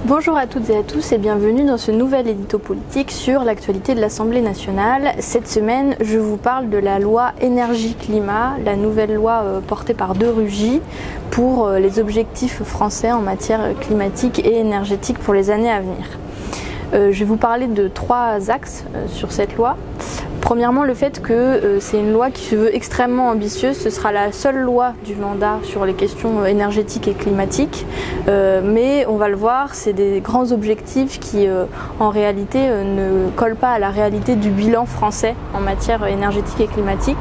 Bonjour à toutes et à tous et bienvenue dans ce nouvel édito politique sur l'actualité de l'Assemblée nationale. Cette semaine, je vous parle de la loi énergie-climat, la nouvelle loi portée par De Rugy pour les objectifs français en matière climatique et énergétique pour les années à venir. Je vais vous parler de trois axes sur cette loi. Premièrement, le fait que c'est une loi qui se veut extrêmement ambitieuse. Ce sera la seule loi du mandat sur les questions énergétiques et climatiques. Mais on va le voir, c'est des grands objectifs qui, en réalité, ne collent pas à la réalité du bilan français en matière énergétique et climatique.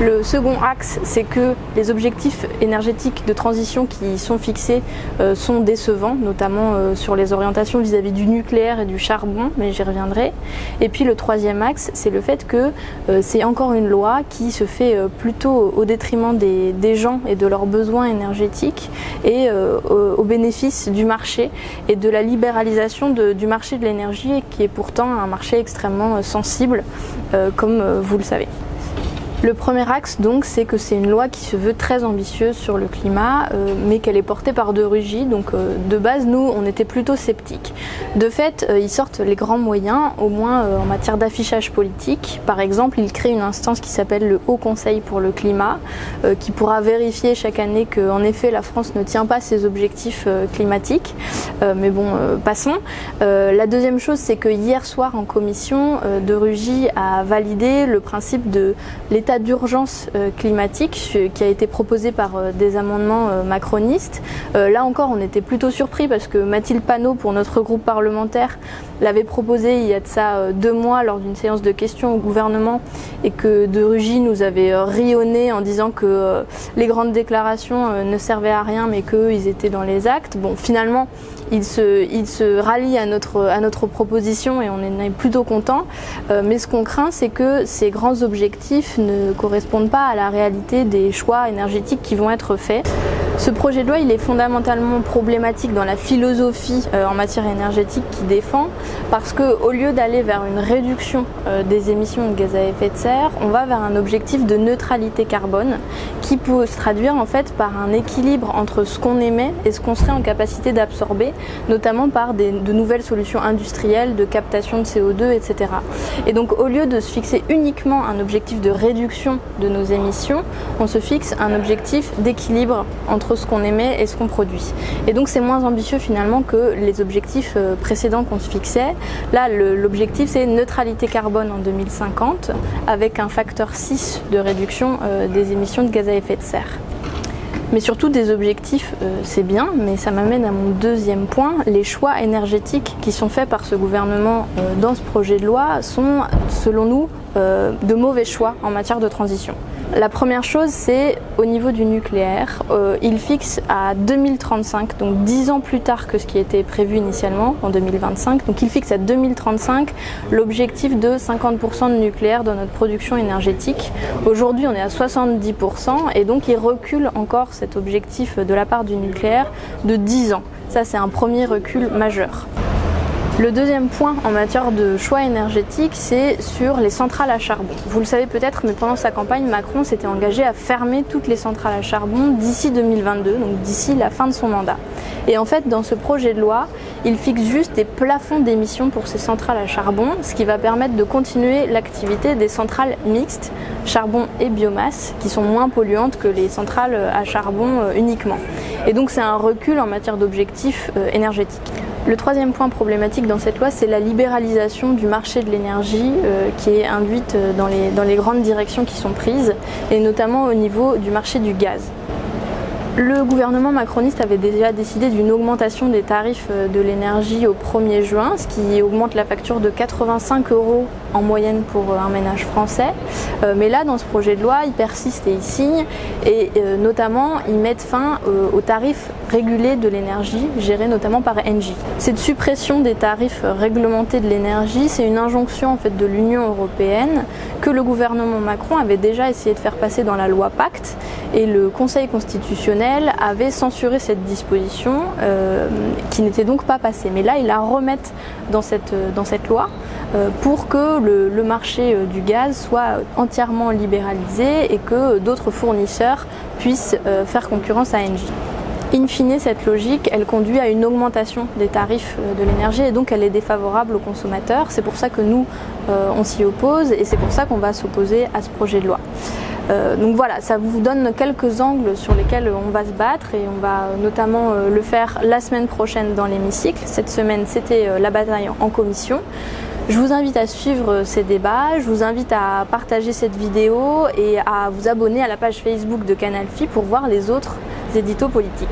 Le second axe, c'est que les objectifs énergétiques de transition qui sont fixés sont décevants, notamment sur les orientations vis-à-vis du nucléaire et du charbon, mais j'y reviendrai. Et puis le troisième axe, c'est le fait que c'est encore une loi qui se fait plutôt au détriment des gens et de leurs besoins énergétiques et au bénéfice du marché et de la libéralisation du marché de l'énergie qui est pourtant un marché extrêmement sensible, comme vous le savez. Le premier axe, donc, c'est que c'est une loi qui se veut très ambitieuse sur le climat, mais qu'elle est portée par De Rugy. Donc, de base, nous, on était plutôt sceptiques. De fait, ils sortent les grands moyens, au moins en matière d'affichage politique. Par exemple, ils créent une instance qui s'appelle le Haut Conseil pour le climat, qui pourra vérifier chaque année qu'en effet, la France ne tient pas ses objectifs climatiques. Mais bon, passons. La deuxième chose, c'est que hier soir, en commission, De Rugy a validé le principe de l'état d'urgence climatique qui a été proposé par des amendements macronistes. Là encore, on était plutôt surpris parce que Mathilde Panot, pour notre groupe parlementaire, l'avait proposé il y a de ça 2 mois lors d'une séance de questions au gouvernement et que De Rugy nous avait rionné en disant que les grandes déclarations ne servaient à rien mais qu'ils étaient dans les actes. Bon, finalement, il se rallie à notre proposition et on en est plutôt content. Mais ce qu'on craint, c'est que ces grands objectifs ne correspondent pas à la réalité des choix énergétiques qui vont être faits. Ce projet de loi, il est fondamentalement problématique dans la philosophie en matière énergétique qu'il défend, parce qu'au lieu d'aller vers une réduction des émissions de gaz à effet de serre, on va vers un objectif de neutralité carbone qui peut se traduire en fait par un équilibre entre ce qu'on émet et ce qu'on serait en capacité d'absorber, notamment par de nouvelles solutions industrielles de captation de CO2, etc. Et donc au lieu de se fixer uniquement un objectif de réduction de nos émissions, on se fixe un objectif d'équilibre entre ce qu'on émet et ce qu'on produit. Et donc c'est moins ambitieux finalement que les objectifs précédents qu'on se fixait. Là, l'objectif c'est neutralité carbone en 2050 avec un facteur 6 de réduction des émissions de gaz à effet de serre. Mais surtout des objectifs, c'est bien, mais ça m'amène à mon deuxième point. Les choix énergétiques qui sont faits par ce gouvernement dans ce projet de loi sont, selon nous, de mauvais choix en matière de transition. La première chose, c'est au niveau du nucléaire. Il fixe à 2035, donc 10 ans plus tard que ce qui était prévu initialement, en 2025. Donc il fixe à 2035 l'objectif de 50% de nucléaire dans notre production énergétique. Aujourd'hui, on est à 70% et donc il recule encore cet objectif de la part du nucléaire de 10 ans. Ça, c'est un premier recul majeur. Le deuxième point en matière de choix énergétique, c'est sur les centrales à charbon. Vous le savez peut-être, mais pendant sa campagne, Macron s'était engagé à fermer toutes les centrales à charbon d'ici 2022, donc d'ici la fin de son mandat. Et en fait, dans ce projet de loi, il fixe juste des plafonds d'émissions pour ces centrales à charbon, ce qui va permettre de continuer l'activité des centrales mixtes, charbon et biomasse, qui sont moins polluantes que les centrales à charbon uniquement. Et donc c'est un recul en matière d'objectifs énergétiques. Le troisième point problématique dans cette loi, c'est la libéralisation du marché de l'énergie qui est induite dans les grandes directions qui sont prises, et notamment au niveau du marché du gaz. Le gouvernement macroniste avait déjà décidé d'une augmentation des tarifs de l'énergie au 1er juin, ce qui augmente la facture de 85 € en moyenne pour un ménage français. Mais là, dans ce projet de loi, ils persistent et ils signent, et notamment, ils mettent fin aux tarifs régulés de l'énergie, gérés notamment par Engie. Cette suppression des tarifs réglementés de l'énergie, c'est une injonction en fait de l'Union européenne que le gouvernement Macron avait déjà essayé de faire passer dans la loi Pacte, et le Conseil constitutionnel avait censuré cette disposition qui n'était donc pas passée. Mais là, ils la remettent dans cette loi pour que le marché du gaz soit entièrement libéralisé et que d'autres fournisseurs puissent faire concurrence à Engie. In fine, cette logique, elle conduit à une augmentation des tarifs de l'énergie et donc elle est défavorable aux consommateurs. C'est pour ça que nous, on s'y oppose et c'est pour ça qu'on va s'opposer à ce projet de loi. Donc voilà, ça vous donne quelques angles sur lesquels on va se battre et on va notamment le faire la semaine prochaine dans l'hémicycle. Cette semaine, c'était la bataille en commission. Je vous invite à suivre ces débats, je vous invite à partager cette vidéo et à vous abonner à la page Facebook de Canal Phi pour voir les autres éditos politiques.